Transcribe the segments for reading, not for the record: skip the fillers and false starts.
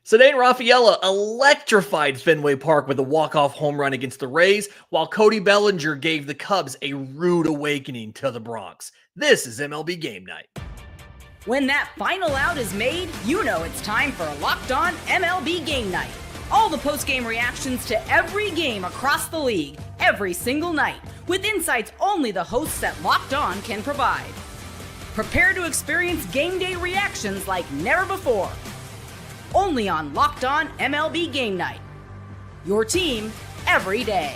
Ceddane Rafaela electrified Fenway Park with a walk-off home run against the Rays, while Cody Bellinger gave the Cubs a rude awakening to the Bronx. This is MLB Game Night. When that final out is made, you know it's time for Locked On MLB Game Night. All the post-game reactions to every game across the league, every single night, with insights only the hosts at Locked On can provide. Prepare to experience game day reactions like never before. Only on Locked On MLB Game Night. Your team every day.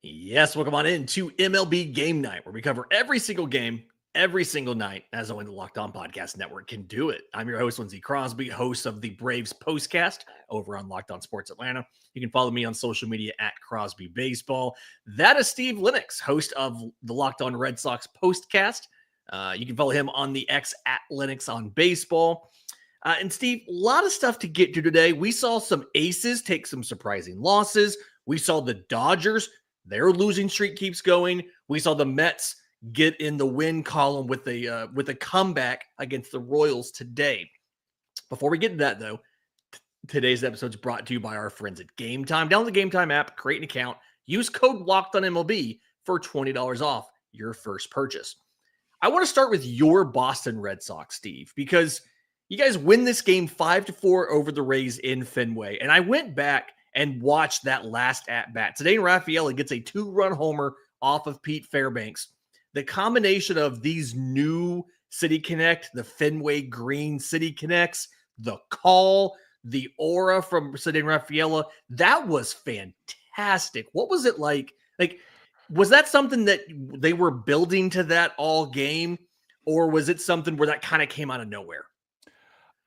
Yes, welcome on in to MLB Game Night, where we cover every single game, every single night, as only the Locked On Podcast Network can do it. I'm your host, Lindsay Crosby, host of the Braves Postcast over on Locked On Sports Atlanta. You can follow me on social media at Crosby Baseball. That is Steve Lenox, host of the Locked On Red Sox Postcast. You can follow him on the X at Lenox on baseball. And Steve, a lot of stuff to get to today. We saw some aces take some surprising losses. We saw the Dodgers, their losing streak keeps going. We saw the Mets get in the win column with a comeback against the Royals today. Before we get to that, though, today's episode is brought to you by our friends at Game Time. Download the Game Time app, create an account, use code LOCKEDONMLB for $20 off your first purchase. I want to start with your Boston Red Sox, Steve, because you guys win this game 5-4 over the Rays in Fenway. And I went back and watched that last at-bat. Ceddane Rafaela gets a 2-run homer off of Pete Fairbanks. The combination of these new City Connect, the Fenway Green City Connects, the call, the aura from Ceddane Rafaela, that was fantastic. What was it like? Was that something that they were building to that all game, or was it something where that kind of came out of nowhere?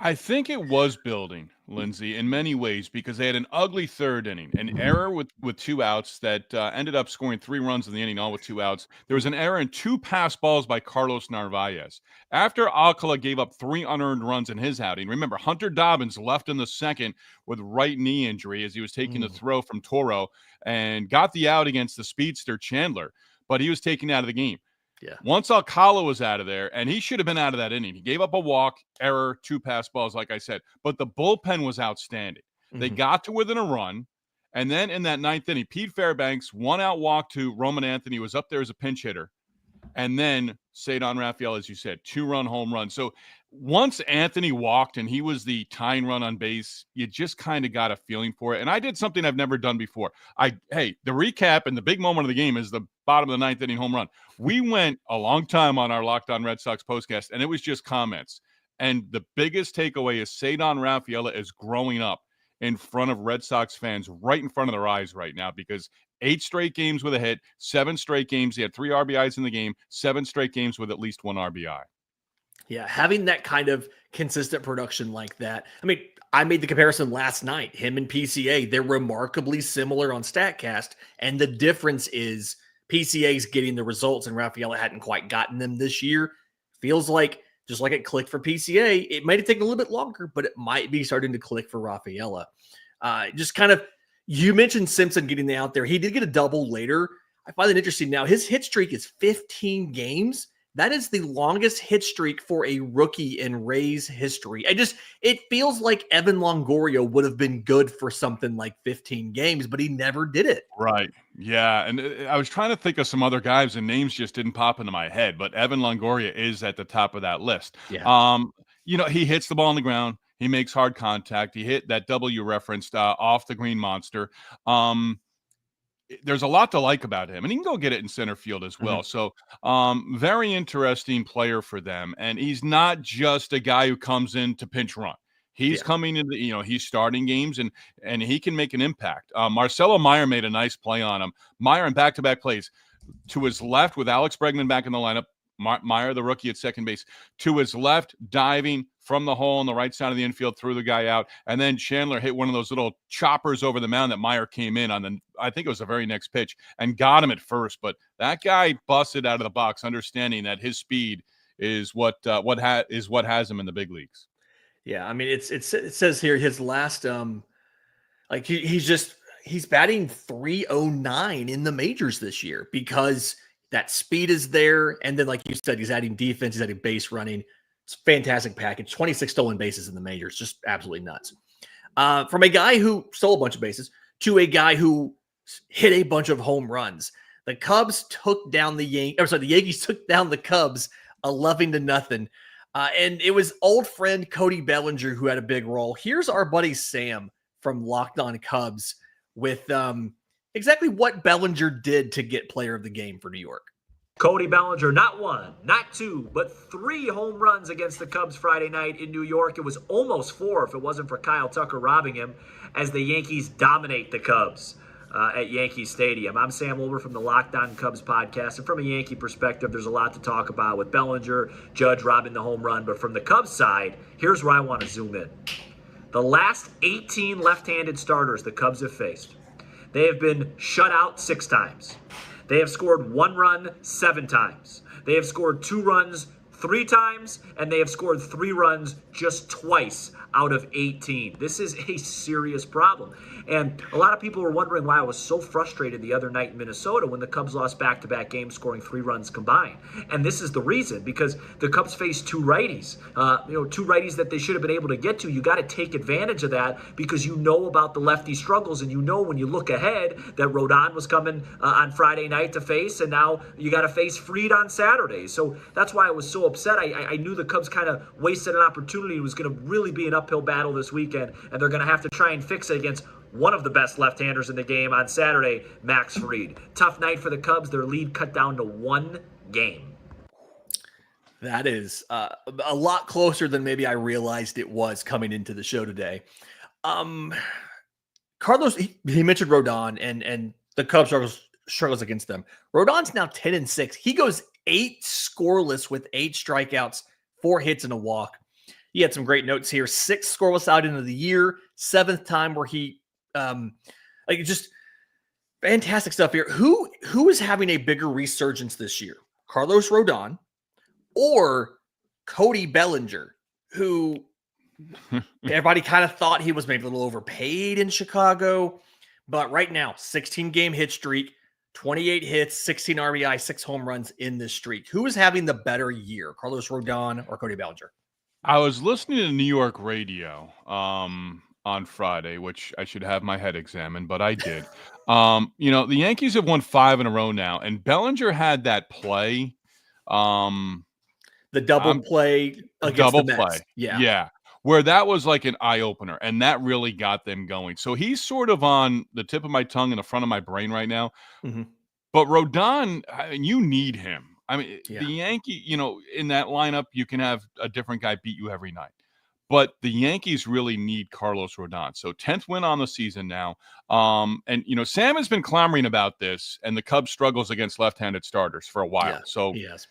I think it was building, Lindsay, in many ways, because they had an ugly third inning, an error with 2 outs that ended up scoring 3 runs in the inning, all with 2 outs. There was an error in 2 pass balls by Carlos Narvaez. After Alcala gave up 3 unearned runs in his outing, remember, Hunter Dobbins left in the second with right knee injury as he was taking the throw from Toro and got the out against the speedster Chandler, but he was taken out of the game. Yeah. Once Alcala was out of there, and he should have been out of that inning. He gave up a walk, error, 2 pass balls, like I said. But the bullpen was outstanding. They got to within a run, and then in that 9th inning, Pete Fairbanks, 1-out walk to Roman Anthony, was up there as a pinch hitter. And then Ceddane Rafaela, as you said, 2-run home run. So once Anthony walked and he was the tying run on base, you just kind of got a feeling for it. And I did something I've never done before. The recap and the big moment of the game is the bottom of the 9th inning home run. We went a long time on our Locked On Red Sox postcast, and it was just comments. And the biggest takeaway is Ceddane Rafaela is growing up in front of Red Sox fans, right in front of their eyes right now, because 8 straight games with a hit, 7 straight games. He had 3 RBIs in the game, 7 straight games with at least 1 RBI. Yeah, having that kind of consistent production like that. I mean, I made the comparison last night. Him and PCA, they're remarkably similar on StatCast, and the difference is PCA's getting the results, and Rafaela hadn't quite gotten them this year. Feels like, just like it clicked for PCA, it might have taken a little bit longer, but it might be starting to click for Rafaela. Just kind of, you mentioned Simpson getting the out there. He did get a double later. I find it interesting now. His hit streak is 15 games. That is the longest hit streak for a rookie in Rays history. It feels like Evan Longoria would have been good for something like 15 games, but he never did it. Right. Yeah. And I was trying to think of some other guys and names just didn't pop into my head, but Evan Longoria is at the top of that list. Yeah. He hits the ball on the ground. He makes hard contact. He hit that double you referenced off the green monster. There's a lot to like about him, and he can go get it in center field as well. So very interesting player for them. And he's not just a guy who comes in to pinch run. He's coming in, he's starting games and he can make an impact. Marcelo Meyer made a nice play on him. Meyer in back-to-back plays to his left with Alex Bregman back in the lineup. Meyer, the rookie at second base, to his left, diving from the hole on the right side of the infield, threw the guy out. And then Chandler hit one of those little choppers over the mound that Meyer came in on I think it was the very next pitch, and got him at first. But that guy busted out of the box, understanding that his speed is what has him in the big leagues. Yeah, I mean, it says here his last he's batting 309 in the majors this year because that speed is there. And then, like you said, he's adding defense, he's adding base running. It's a fantastic package. 26 stolen bases in the majors, just absolutely nuts. From a guy who stole a bunch of bases to a guy who hit a bunch of home runs. The Cubs took down the Yankees took down the Cubs 11-0. And it was old friend Cody Bellinger who had a big role. Here's our buddy Sam from Locked On Cubs with exactly what Bellinger did to get player of the game for New York. Cody Bellinger, not one, not two, but 3 home runs against the Cubs Friday night in New York. It was almost 4 if it wasn't for Kyle Tucker robbing him as the Yankees dominate the Cubs at Yankee Stadium. I'm Sam Wilbur from the Locked On Cubs podcast, and from a Yankee perspective, there's a lot to talk about with Bellinger, Judge robbing the home run, but from the Cubs side, here's where I want to zoom in. The last 18 left-handed starters the Cubs have faced, they have been shut out 6 times. They have scored 1 run 7 times. They have scored 2 runs 3 times, and they have scored 3 runs just twice out of 18. This is a serious problem. And a lot of people were wondering why I was so frustrated the other night in Minnesota when the Cubs lost back-to-back games scoring 3 runs combined. And this is the reason, because the Cubs faced 2 righties. 2 righties that they should have been able to get to. You got to take advantage of that because you know about the lefty struggles, and you know when you look ahead that Rodon was coming on Friday night to face, and now you got to face Fried on Saturday. So that's why I was so upset. I knew the Cubs kind of wasted an opportunity. It was going to really be an uphill battle this weekend, and they're going to have to try and fix it against one of the best left-handers in the game on Saturday, Max Fried. Tough night for the Cubs. Their lead cut down to 1 game. That is a lot closer than maybe I realized it was coming into the show today. Carlos, he mentioned Rodon and the Cubs struggles against them. Rodon's now 10-6. He goes 8 scoreless with 8 strikeouts, 4 hits and a walk. He had some great notes here. 6 scoreless out into the year, 7th time where he just fantastic stuff here. Who is having a bigger resurgence this year? Carlos Rodon or Cody Bellinger, who everybody kind of thought he was maybe a little overpaid in Chicago, but right now 16-game hit streak, 28 hits, 16 RBI, 6 home runs in this streak. Who is having the better year, Carlos Rodon or Cody Bellinger? I was listening to New York radio on Friday, which I should have my head examined, but I did. The Yankees have won 5 in a row now, and Bellinger had that play. The double play against the Mets. Yeah. Where that was like an eye-opener, and that really got them going. So he's sort of on the tip of my tongue and the front of my brain right now. Mm-hmm. But Rodon, you need him. I mean, The Yankee, in that lineup, you can have a different guy beat you every night. But the Yankees really need Carlos Rodon. So 10th win on the season now. Sam has been clamoring about this, and the Cubs struggles against left-handed starters for a while. Yeah, so, yes.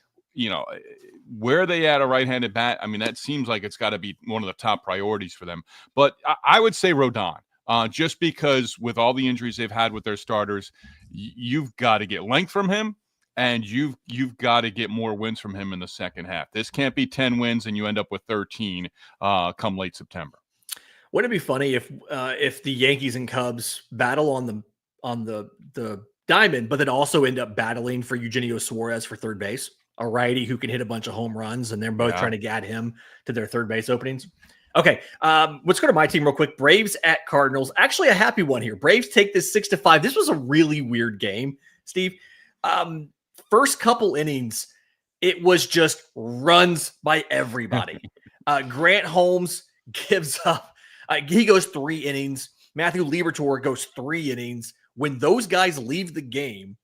Where they at a right-handed bat, I mean, that seems like it's got to be one of the top priorities for them. But I would say Rodon, just because with all the injuries they've had with their starters, you've got to get length from him. And you've got to get more wins from him in the second half. This can't be 10 wins and you end up with 13 come late September. Wouldn't it be funny if the Yankees and Cubs battle on the diamond, but then also end up battling for Eugenio Suarez for third base, a righty who can hit a bunch of home runs, and they're both trying to get him to their third base openings? Okay, let's go to my team real quick. Braves at Cardinals. Actually, a happy one here. Braves take this 6-5. This was a really weird game, Steve. First couple innings, it was just runs by everybody. Grant Holmes gives up. He goes 3 innings. Matthew Liberatore goes 3 innings. When those guys leave the game,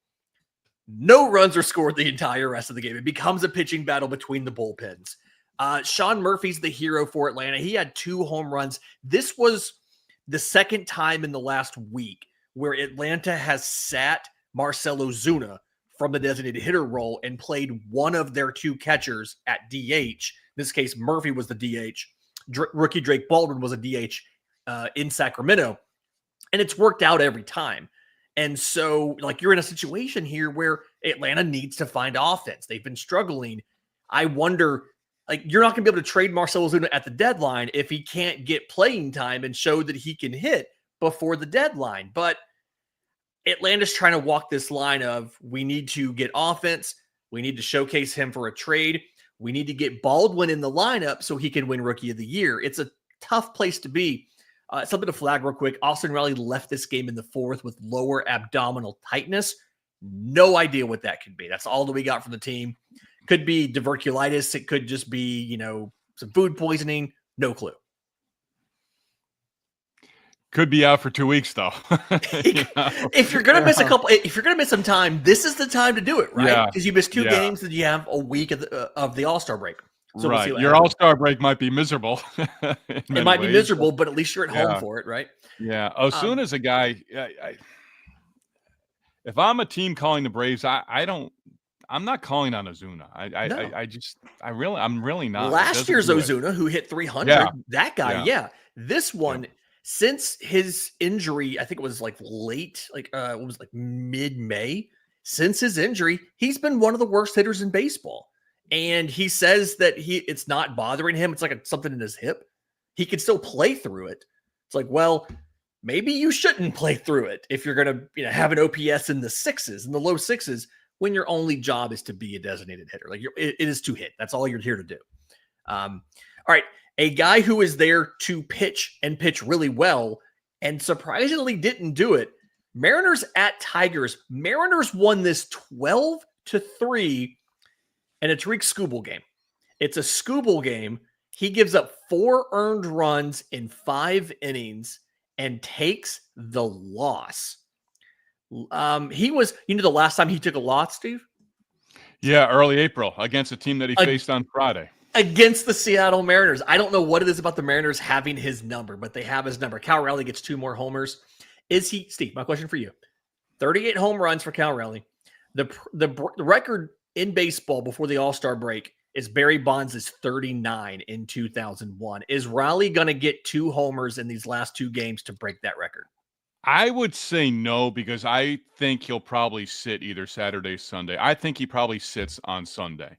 no runs are scored the entire rest of the game. It becomes a pitching battle between the bullpens. Sean Murphy's the hero for Atlanta. He had 2 home runs. This was the second time in the last week where Atlanta has sat Marcell Ozuna from the designated hitter role and played one of their 2 catchers at DH. In this case, Murphy was the DH. Rookie Drake Baldwin was a DH in Sacramento. And it's worked out every time. And so, you're in a situation here where Atlanta needs to find offense. They've been struggling. I wonder, you're not going to be able to trade Marcell Ozuna at the deadline if he can't get playing time and show that he can hit before the deadline. But Atlanta's trying to walk this line of we need to get offense. We need to showcase him for a trade. We need to get Baldwin in the lineup so he can win Rookie of the Year. It's a tough place to be. Something to flag real quick. Austin Riley left this game in the fourth with lower abdominal tightness. No idea what that could be. That's all that we got from the team. Could be diverculitis. It could just be, some food poisoning. No clue. Could be out for 2 weeks though. If you're gonna miss if you're gonna miss some time, this is the time to do it, right? Because you missed 2 games, and you have a week of the All-Star break. So right, we'll your All-Star break might be miserable. It might be miserable, but at least you're at home for it, right? Yeah. As soon as a guy, if I'm a team calling the Braves, I'm not calling on Ozuna. I'm really not. Last year's Ozuna, who hit 300, that guy, This one, since his injury, I think it was late, mid-May. Since his injury, he's been one of the worst hitters in baseball. And he says that it's not bothering him. It's like something in his hip. He can still play through it. It's like, well, maybe you shouldn't play through it if you're going to have an OPS in the low sixes, when your only job is to be a designated hitter. It is to hit. That's all you're here to do. All right. A guy who is there to pitch and pitch really well and surprisingly didn't do it. Mariners at Tigers. Mariners won this 12-3 in a Tariq Skubal game. It's a Skubal game. He gives up 4 earned runs in 5 innings and takes the loss. He was, the last time he took a loss, Steve? Yeah, early April against a team that he faced on Friday. Against the Seattle Mariners. I don't know what it is about the Mariners having his number, but they have his number. Cal Raleigh gets 2 more homers. Steve, my question for you. 38 home runs for Cal Raleigh. The record in baseball before the All-Star break is Barry Bonds' 39 in 2001. Is Raleigh going to get 2 homers in these last 2 games to break that record? I would say no, because I think he'll probably sit either Saturday, Sunday. I think he probably sits on Sunday.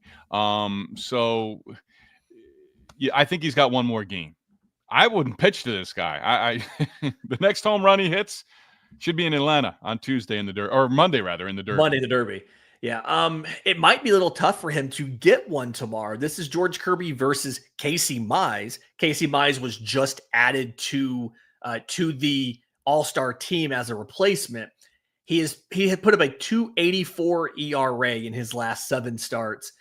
So yeah, I think he's got 1 more game. I wouldn't pitch to this guy. The next home run he hits should be in Atlanta on Tuesday or Monday rather, in the Derby. Monday, the Derby. Yeah. It might be a little tough for him to get one tomorrow. This is George Kirby versus Casey Mize. Casey Mize was just added to the All-Star team as a replacement. He had put up a 2.84 ERA in his last 7 starts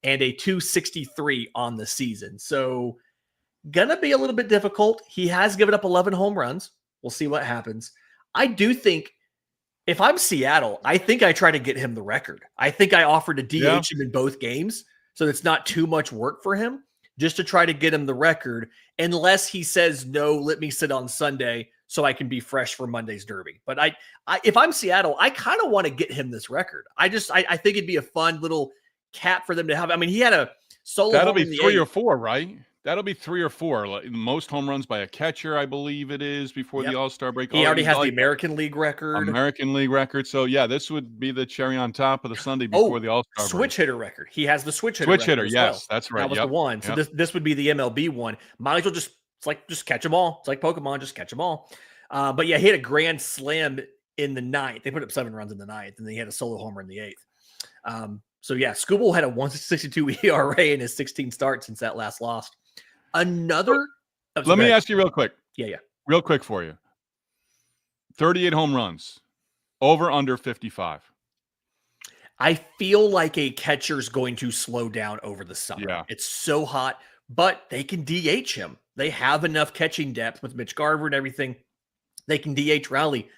and a 2.63 on the season. So gonna be a little bit difficult. He has given up 11 home runs. We'll see what happens. I do think if I'm Seattle, I think I try to get him the record. I think I offered to DH him in both games, so it's not too much work for him, just to try to get him the record, unless he says, no, let me sit on Sunday so I can be fresh for Monday's Derby. But if I'm Seattle, I kind of want to get him this record. I think it'd be a fun little cap for them to have. I mean, he had a solo. That'll be 3 or 4, right? That'll be 3 or 4. Most home runs by a catcher, I believe it is, before the All-Star break. He already has the American League record. So, yeah, this would be the cherry on top of the Sunday before the All-Star break. Switch hitter record. He has the switch hitter record. Yes, that's right. That was the one. So this would be the MLB one. Might as well just catch them all. It's like Pokemon, just catch them all. But yeah, he had a grand slam in the 9th. They put up 7 runs in the 9th, and then he had a solo homer in the 8th. So yeah, Skubal had a 1.62 ERA in his 16 starts since that last loss. Let me ask you real quick. Yeah. Real quick for you. 38 home runs. Over, under 55. I feel like a catcher's going to slow down over the summer. Yeah. It's so hot, but they can DH him. They have enough catching depth with Mitch Garver and everything. They can DH Raleigh.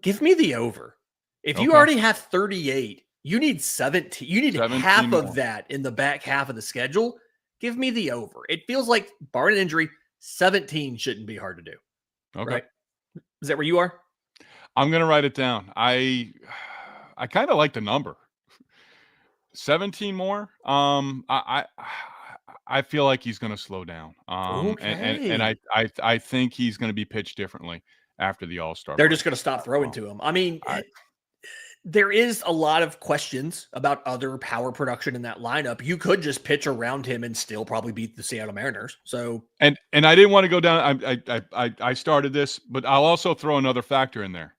Give me the over. If you already have 38, you need 17. You need half of that in the back half of the schedule. Give me the over. It feels like, barring an injury, 17 shouldn't be hard to do. Okay. Right? Is that where you are? I'm going to write it down. I kind of like the number. 17 more. I feel like he's going to slow down. And I think he's going to be pitched differently after the All-Star. They're just going to stop throwing to him. I mean, there is a lot of questions about other power production in that lineup. You could just pitch around him and still probably beat the Seattle Mariners. So, and I didn't want to go down. I started this, but I'll also throw another factor in there.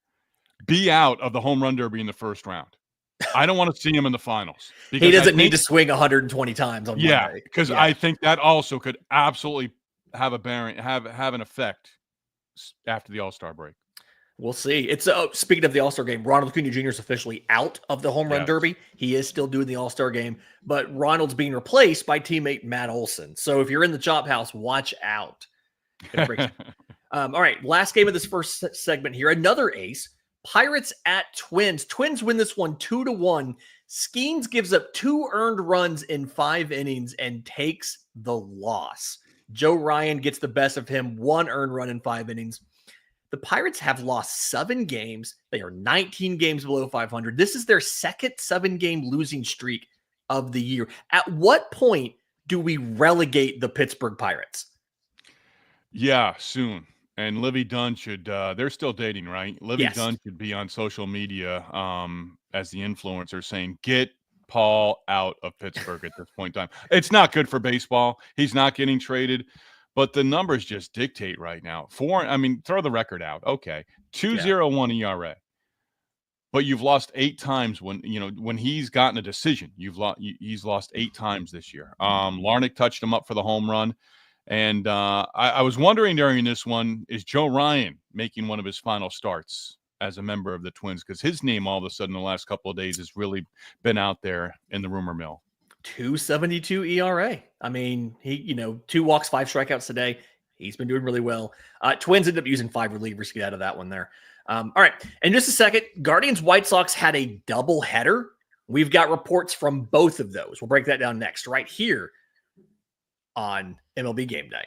Be out of the home run derby in the first round. I don't want to see him in the finals. He doesn't need to swing 120 times on Monday. Because I think that also could absolutely have an effect after the All-Star break. We'll see. It's speaking of the All-Star game, Ronald Acuna Jr. is officially out of the home run derby. He is still doing the All-Star game, but Ronald's being replaced by teammate Matt Olson. So if you're in the chop house, watch out. All right, last game of this first segment here. Another ace. Pirates at Twins. Twins win this one 2-1. Skeens gives up 2 earned runs in 5 innings and takes the loss. Joe Ryan gets the best of him, 1 earned run in 5 innings. The Pirates have lost 7 games. They are 19 games below 500. This is their second 7-game losing streak of the year. At what point do we relegate the Pittsburgh Pirates? Yeah, soon. And Livy Dunn should, they're still dating, right? Livy Dunn should be on social media as the influencer saying, get Paul out of Pittsburgh at this point in time. It's not good for baseball. He's not getting traded. But the numbers just dictate right now. Throw the record out. Okay. 2.01 ERA. But you've lost 8 times when he's gotten a decision. He's lost 8 times this year. Larnach touched him up for the home run. And I was wondering during this one, is Joe Ryan making one of his final starts as a member of the Twins? Because his name all of a sudden the last couple of days has really been out there in the rumor mill. 2.72 ERA. I mean, he, 2 walks, 5 strikeouts today. He's been doing really well. Twins ended up using 5 relievers to get out of that one there. All right. In just a second, Guardians White Sox had a double header. We've got reports from both of those. We'll break that down next, right here on MLB Game Night.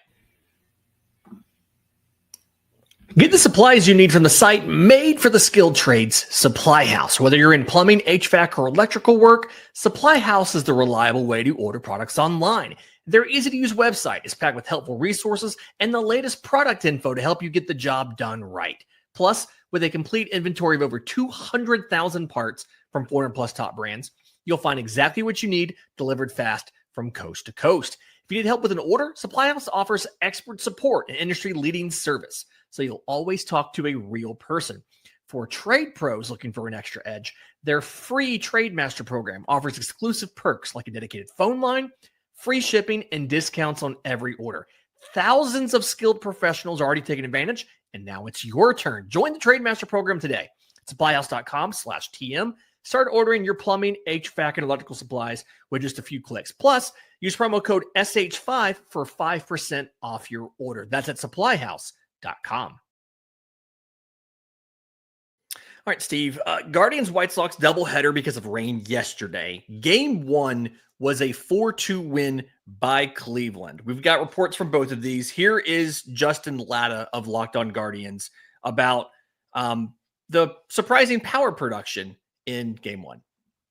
Get the supplies you need from the site made for the skilled trades, Supply House. Whether you're in plumbing, HVAC, or electrical work, Supply House is the reliable way to order products online. Their easy-to-use website is packed with helpful resources and the latest product info to help you get the job done right. Plus, with a complete inventory of over 200,000 parts from 400-plus top brands, you'll find exactly what you need delivered fast from coast to coast. If you need help with an order, Supply House offers expert support and industry-leading service, so you'll always talk to a real person. For trade pros looking for an extra edge, their free Trade Master program offers exclusive perks like a dedicated phone line, free shipping, and discounts on every order. Thousands of skilled professionals are already taking advantage, and now it's your turn. Join the Trade Master program today at supplyhouse.com/TM. Start ordering your plumbing, HVAC, and electrical supplies with just a few clicks. Plus, use promo code SH5 for 5% off your order. That's at supplyhouse.com. All right, Steve. Guardians White Sox doubleheader because of rain yesterday. Game 1 was a 4-2 win by Cleveland. We've got reports from both of these. Here is Justin Latta of Locked On Guardians about the surprising power production in Game 1.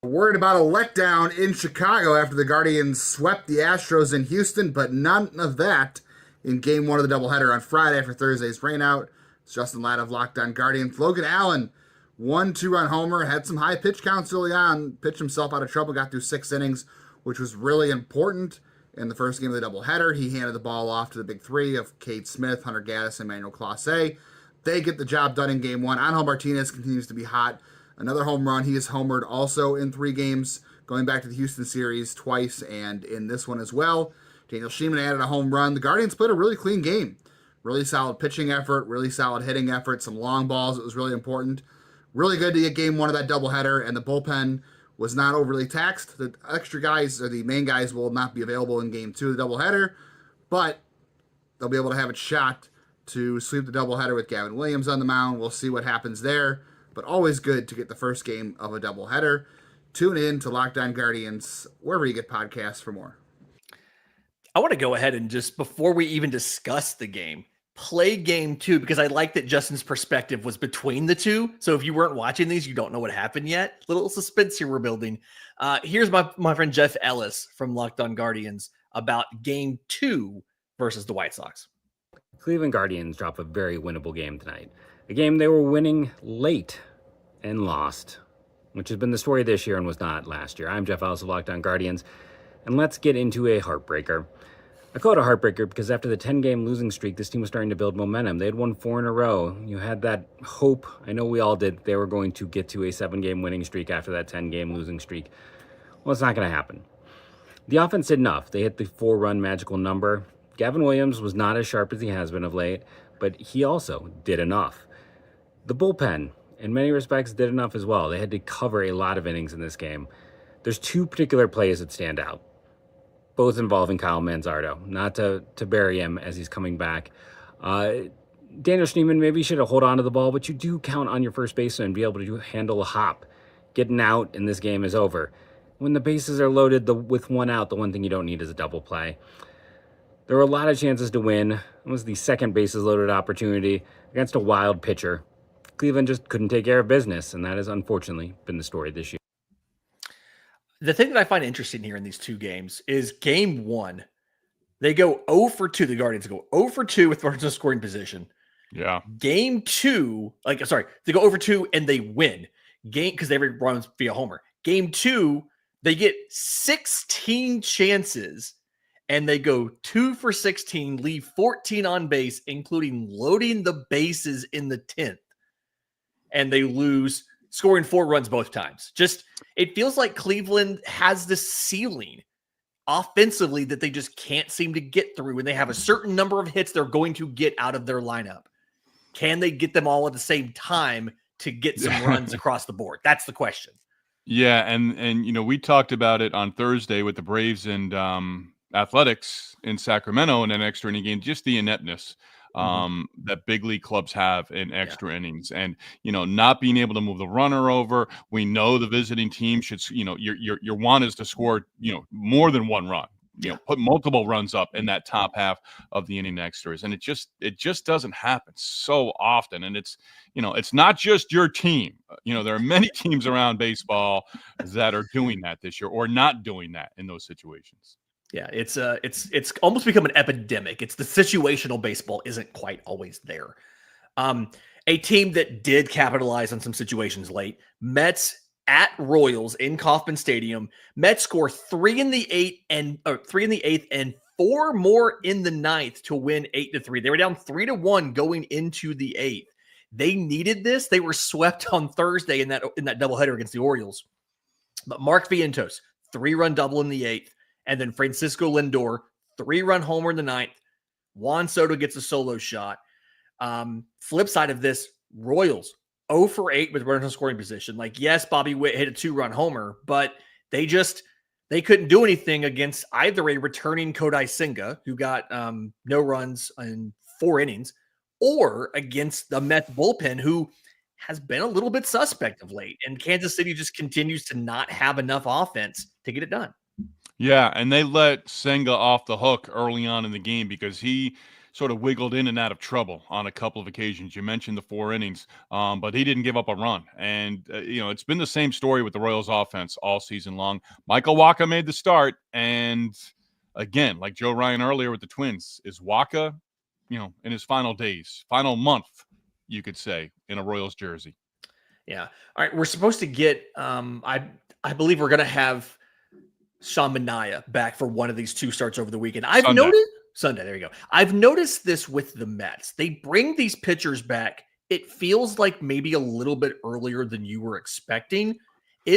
Worried about a letdown in Chicago after the Guardians swept the Astros in Houston, but none of that in Game 1 of the doubleheader on Friday after Thursday's rainout. It's Justin Latta of Locked On Guardians. Logan Allen, 1 2-run homer, had some high pitch counts early on, pitched himself out of trouble, got through 6 innings, which was really important in the first game of the doubleheader. He handed the ball off to the big 3 of Cade Smith, Hunter Gaddis, and Manuel Clase. They get the job done in Game 1. Angel Martinez continues to be hot. Another home run. He has homered also in 3 games, going back to the Houston series twice and in this one as well. Daniel Sheeman added a home run. The Guardians played a really clean game. Really solid pitching effort, really solid hitting effort, some long balls. It was really important. Really good to get Game 1 of that doubleheader, and the bullpen was not overly taxed. The extra guys, or the main guys, will not be available in Game 2 of the doubleheader, but they'll be able to have a shot to sweep the doubleheader with Gavin Williams on the mound. We'll see what happens there. But always good to get the first game of a doubleheader. Tune in to Locked On Guardians, wherever you get podcasts for more. I want to go ahead and just, before we even discuss the game, play Game 2, because I like that Justin's perspective was between the two. So if you weren't watching these, you don't know what happened yet. Little suspense here we're building. Here's my friend Jeff Ellis from Locked On Guardians about Game 2 versus the White Sox. Cleveland Guardians drop a very winnable game tonight. A game they were winning late and lost, which has been the story this year and was not last year. I'm Jeff Ellis of Locked On Guardians, and let's get into a heartbreaker. I call it a heartbreaker because after the 10-game losing streak, this team was starting to build momentum. They had won 4 in a row. You had that hope, I know we all did, they were going to get to a 7-game winning streak after that 10-game losing streak. Well, it's not going to happen. The offense did enough. They hit the 4-run magical number. Gavin Williams was not as sharp as he has been of late, but he also did enough. The bullpen, in many respects, did enough as well. They had to cover a lot of innings in this game. There's 2 particular plays that stand out, both involving Kyle Manzardo. Not to bury him as he's coming back. Daniel Schneemann maybe should have hold on to the ball, but you do count on your first baseman and be able to handle a hop. Getting out in this game is over. When the bases are loaded with 1 out, the one thing you don't need is a double play. There were a lot of chances to win. It was the second bases loaded opportunity against a wild pitcher. Cleveland just couldn't take care of business, and that has unfortunately been the story this year. The thing that I find interesting here in these 2 games is game 1, they go 0 for 2. The Guardians go 0 for 2 with runners in scoring position. Yeah. Game 2, they go 0 for 2 and they win. Because they runs via homer. Game 2, they get 16 chances and they go 2 for 16, leave 14 on base, including loading the bases in the 10th. And they lose, scoring 4 runs both times. Just, it feels like Cleveland has this ceiling offensively that they just can't seem to get through. And they have a certain number of hits they're going to get out of their lineup. Can they get them all at the same time to get some runs across the board? That's the question. Yeah, and we talked about it on Thursday with the Braves and Athletics in Sacramento in an extra inning game, just the ineptness that big league clubs have in extra innings, and not being able to move the runner over. We know the visiting team should, your want is to score more than 1 run. Put multiple runs up in that top half of the inning extras, and it just doesn't happen so often. And it's not just your team. There are many teams around baseball that are doing that this year or not doing that in those situations. Yeah, it's almost become an epidemic. It's the situational baseball isn't quite always there. A team that did capitalize on some situations late, Mets at Royals in Kauffman Stadium. Mets score 3 in the 8th and 4 more in the 9th to win 8-3. They were down 3-1 going into the 8th. They needed this. They were swept on Thursday in that doubleheader against the Orioles. But Mark Vientos, 3-run double in the 8th, and then Francisco Lindor, 3-run homer in the 9th. Juan Soto gets a solo shot. Flip side of this, Royals 0 for 8 with runners in scoring position. Yes, Bobby Witt hit a 2-run homer, but they couldn't do anything against either a returning Kodai Senga, who got no runs in 4 innings, or against the Mets bullpen, who has been a little bit suspect of late. And Kansas City just continues to not have enough offense to get it done. Yeah, and they let Senga off the hook early on in the game because he sort of wiggled in and out of trouble on a couple of occasions. You mentioned the 4 innings, but he didn't give up a run. And, it's been the same story with the Royals offense all season long. Michael Wacha made the start. And again, like Joe Ryan earlier with the Twins, is Wacha, in his final days, final month, you could say, in a Royals jersey. Yeah. All right. We're supposed to get, I believe we're going to have Sean Manaea back for one of these 2 starts over the weekend. Sunday, there you go. I've noticed this with the Mets. They bring these pitchers back. It feels like maybe a little bit earlier than you were expecting. Do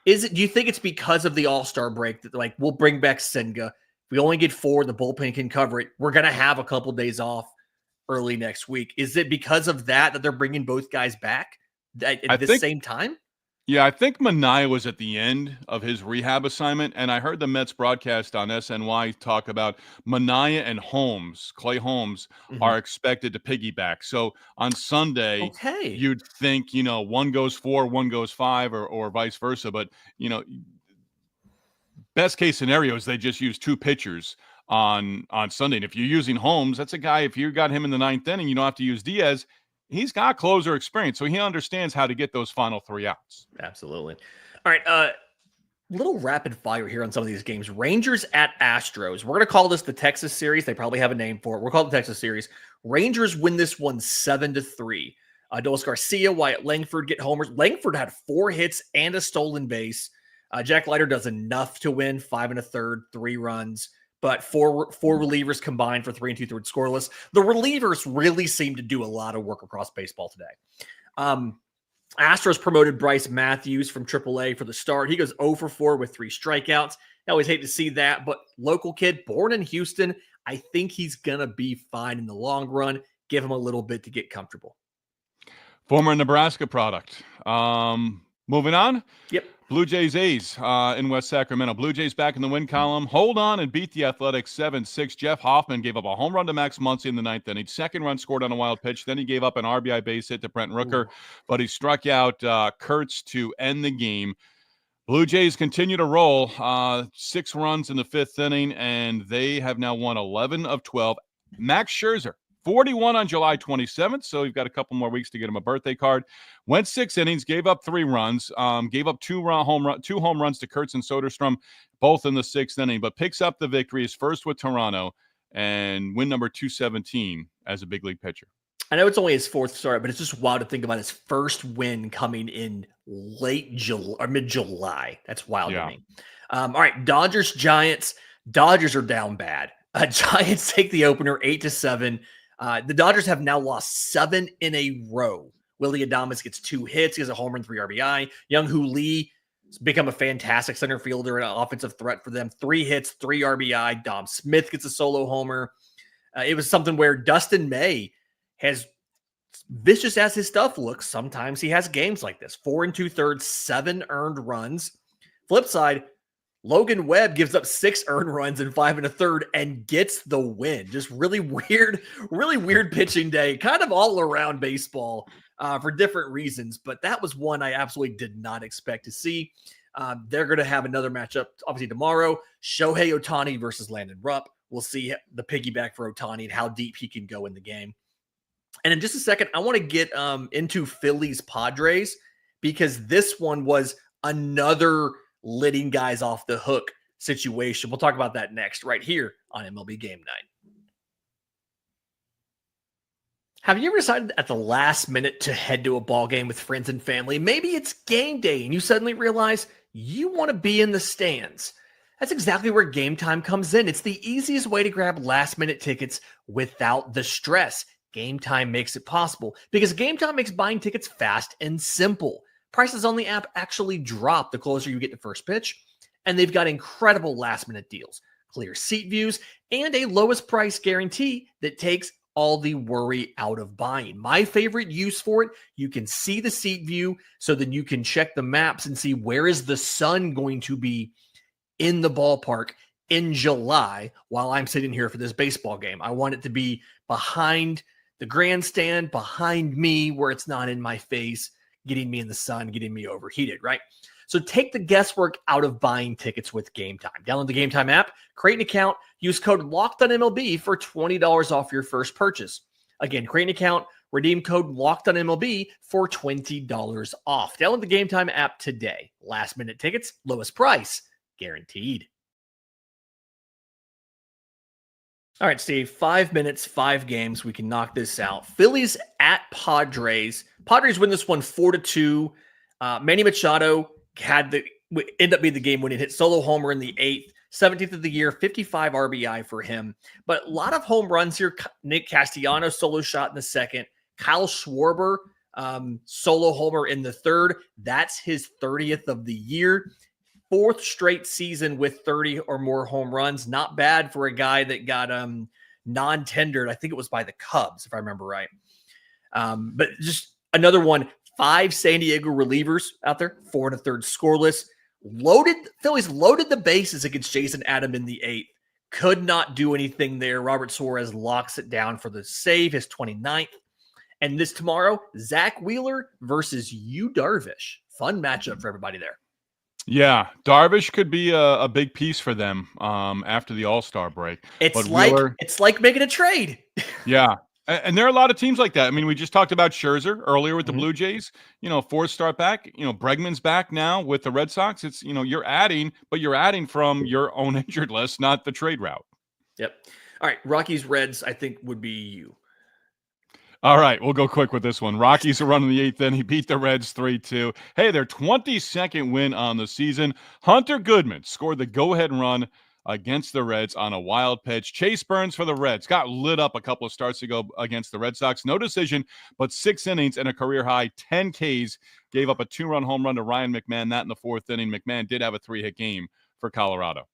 you think it's because of the All-Star break that we'll bring back Senga? We only get 4, the bullpen can cover it. We're going to have a couple days off early next week. Is it because of that they're bringing both guys back at the same time? Yeah, I think Manaea was at the end of his rehab assignment, and I heard the Mets broadcast on SNY talk about Manaea and Clay Holmes, are expected to piggyback. So on Sunday, you'd think, one goes 4, one goes 5, or vice versa. But, best case scenario is they just use 2 pitchers on Sunday. And if you're using Holmes, that's a guy, if you got him in the 9th inning, you don't have to use Diaz. He's got closer experience, so he understands how to get those final 3 outs. Absolutely. All right, little rapid fire here on some of these games. Rangers at Astros. We're going to call this the Texas series. They probably have a name for it. We'll call it the Texas series. Rangers win this one 7-3. Adolis Garcia, Wyatt Langford get homers. Langford had 4 hits and a stolen base. Jack Leiter does enough to win, 5 1/3, 3 runs. but four relievers combined for 3 2/3 scoreless. The relievers really seem to do a lot of work across baseball today. Astros promoted Bryce Matthews from AAA for the start. He goes 0 for 4 with 3 strikeouts. I always hate to see that, but local kid, born in Houston, I think he's going to be fine in the long run. Give him a little bit to get comfortable. Former Nebraska product. Moving on. Yep. Blue Jays A's in West Sacramento. Blue Jays back in the win column. Hold on and beat the Athletics 7-6. Jeff Hoffman gave up a home run to Max Muncy in the 9th inning. Second run scored on a wild pitch. Then he gave up an RBI base hit to Brent Rooker, but he struck out Kurtz to end the game. Blue Jays continue to roll. 6 runs in the 5th inning, and they have now won 11 of 12. Max Scherzer, 41 on July 27th, so you've got a couple more weeks to get him a birthday card. Went 6 innings, gave up 3 runs, gave up 2 home runs to Kurtz and Soderstrom, both in the 6th inning, but picks up the victory, his first with Toronto, and win number 217 as a big league pitcher. I know it's only his 4th start, but it's just wild to think about his first win coming in late July or mid-July. That's wild to me. All right, Dodgers, Giants. Dodgers are down bad. Giants take the opener 8-7. The Dodgers have now lost 7 in a row. Willie Adames gets 2 hits. He has a homer and 3 RBI. Young-Hoo Lee has become a fantastic center fielder and an offensive threat for them. 3 hits, 3 RBI. Dom Smith gets a solo homer. It was something where Dustin May, as vicious as his stuff looks, sometimes he has games like this. 4 2/3, 7 earned runs. Flip side, Logan Webb gives up 6 earned runs in 5 1/3 and gets the win. Just really weird pitching day, kind of all around baseball for different reasons. But that was one I absolutely did not expect to see. They're going to have another matchup, obviously, tomorrow. Shohei Ohtani versus Landon Rupp. We'll see the piggyback for Ohtani and how deep he can go in the game. And in just a second, I want to get into Phillies Padres, because this one was another letting guys off the hook situation. We'll talk about that next, right here on MLB Game Night. Have you ever decided at the last minute to head to a ball game with friends and family? Maybe it's game day and you suddenly realize you want to be in the stands. That's exactly where Game Time comes in. It's the easiest way to grab last minute tickets without the stress. Game Time makes it possible because Game Time makes buying tickets fast and simple. Prices on the app actually drop the closer you get to first pitch, and they've got incredible last-minute deals, clear seat views, and a lowest price guarantee that takes all the worry out of buying. My favorite use for it, you can see the seat view, so then you can check the maps and see where is the sun going to be in the ballpark in July while I'm sitting here for this baseball game. I want it to be behind the grandstand, behind me, where it's not in my face, getting me in the sun, getting me overheated, right? So take the guesswork out of buying tickets with Game Time. Download the Game Time app, create an account, use code LOCKEDONMLB for $20 off your first purchase. Again, create an account, redeem code LOCKEDONMLB for $20 off. Download the Game Time app today. Last minute tickets, lowest price, guaranteed. All right, Steve, 5 minutes, 5 games. We can knock this out. Phillies at Padres. Padres win this one 4-2. Manny Machado end up being the game-winning hit. Solo homer in the 8th. 17th of the year, 55 RBI for him. But a lot of home runs here. Nick Castellanos solo shot in the 2nd. Kyle Schwarber solo homer in the 3rd. That's his 30th of the year. 4th straight season with 30 or more home runs. Not bad for a guy that got non-tendered. I think it was by the Cubs, if I remember right. But just another one. 5 San Diego relievers out there. 4 1/3 scoreless. Phillies loaded the bases against Jason Adam in the 8th. Could not do anything there. Robert Suarez locks it down for the save, his 29th. And this tomorrow, Zach Wheeler versus Yu Darvish. Fun matchup for everybody there. Yeah, Darvish could be a big piece for them after the All-Star break. It's like making a trade. Yeah, and there are a lot of teams like that. I mean, we just talked about Scherzer earlier with the Blue Jays. 4th start back. Bregman's back now with the Red Sox. It's you're adding, but you're adding from your own injured list, not the trade route. Yep. All right, Rockies Reds, I think would be you. All right, we'll go quick with this one. Rockies are running the 8th inning. He beat the Reds 3-2. Hey, their 22nd win on the season. Hunter Goodman scored the go-ahead run against the Reds on a wild pitch. Chase Burns for the Reds got lit up a couple of starts ago against the Red Sox. No decision, but 6 innings and a career high 10 Ks. Gave up a 2-run home run to Ryan McMahon. That in the 4th inning. McMahon did have a 3-hit game for Colorado.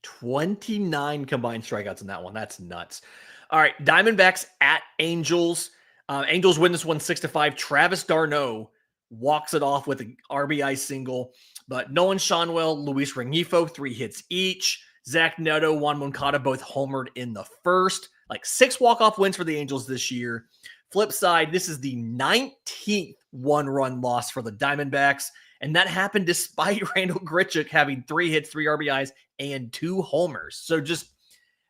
29 combined strikeouts in that one. That's nuts. All right, Diamondbacks at Angels. Angels win this one 6-5. Travis d'Arnaud walks it off with an RBI single, but Nolan Schanuel, Luis Rengifo, 3 hits each. Zach Neto, Juan Moncada both homered in the first. Like 6 walk-off wins for the Angels this year. Flip side, this is the 19th one-run loss for the Diamondbacks, and that happened despite Randall Grichuk having 3 hits, 3 RBIs, and 2 homers. So just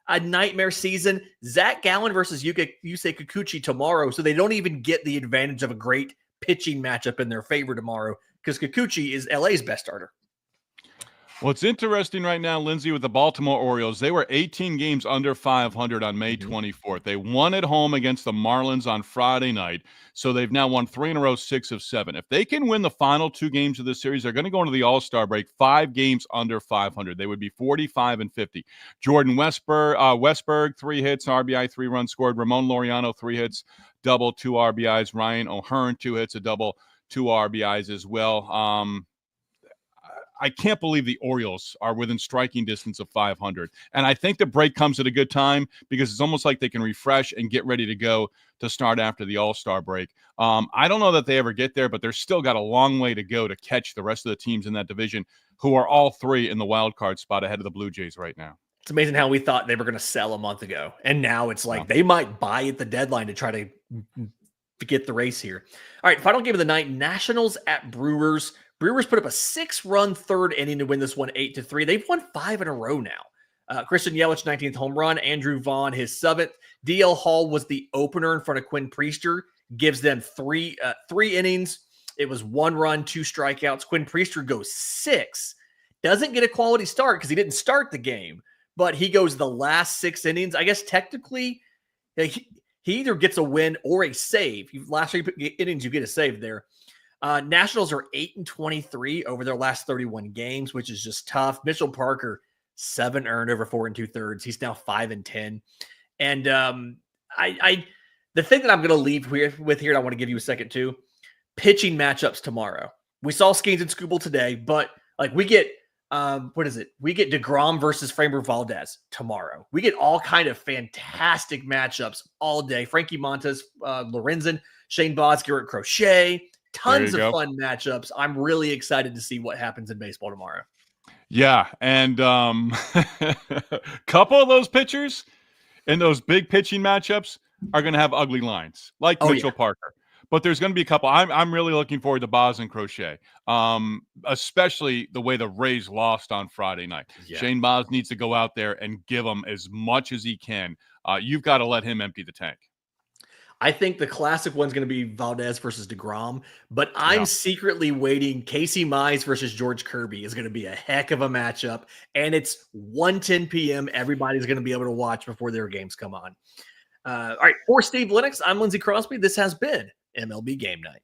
a nightmare season. Zach Gallen versus Yusei Kikuchi tomorrow, so they don't even get the advantage of a great pitching matchup in their favor tomorrow because Kikuchi is LA's best starter. Well, it's interesting right now, Lindsay, with the Baltimore Orioles. They were 18 games under 500 on May 24th. They won at home against the Marlins on Friday night, so they've now won 3 in a row, 6 of 7. If they can win the final 2 games of this series, they're going to go into the All-Star break 5 games under 500. They would be 45-50. Jordan Westberg, 3 hits, RBI, 3 runs scored. Ramon Laureano, 3 hits, double, 2 RBIs. Ryan O'Hearn, 2 hits, a double, 2 RBIs as well. I can't believe the Orioles are within striking distance of 500. And I think the break comes at a good time because it's almost like they can refresh and get ready to go to start after the All-Star break. I don't know that they ever get there, but they're still got a long way to go to catch the rest of the teams in that division who are all 3 in the wild card spot ahead of the Blue Jays right now. It's amazing how we thought they were going to sell a month ago. And now it's like they might buy at the deadline to try to get the race here. All right, final game of the night, Nationals at Brewers. Brewers put up a 6-run 3rd inning to win this one 8-3. They've won 5 in a row now. Christian Yelich, 19th home run. Andrew Vaughn, his 7th. DL Hall was the opener in front of Quinn Priester. Gives them 3 innings. It was 1 run, 2 strikeouts. Quinn Priester goes 6. Doesn't get a quality start because he didn't start the game. But he goes the last 6 innings. I guess technically he either gets a win or a save. Last 3 innings, you get a save there. Nationals are 8-23 over their last 31 games, which is just tough. Mitchell Parker, 7 earned over 4 2/3. He's now 5-10. And the thing that I'm going to leave with here, and I want to give you a second too, pitching matchups tomorrow. We saw Skeens and Skubal today, but like we get we get DeGrom versus Framber Valdez tomorrow. We get all kind of fantastic matchups all day. Frankie Montas, Lorenzen, Shane Baz, Garrett Crochet. Tons of fun matchups. I'm really excited to see what happens in baseball tomorrow. Yeah, and couple of those pitchers in those big pitching matchups are going to have ugly lines, like Mitchell Parker. But there's going to be a couple. I'm really looking forward to Baz and Crochet, especially the way the Rays lost on Friday night. Yeah. Shane Baz needs to go out there and give them as much as he can. You've got to let him empty the tank. I think the classic one's going to be Valdez versus DeGrom, but I'm secretly waiting. Casey Mize versus George Kirby is going to be a heck of a matchup, and it's 1:10 p.m. Everybody's going to be able to watch before their games come on. All right, for Steve Lenox, I'm Lindsay Crosby. This has been MLB Game Night.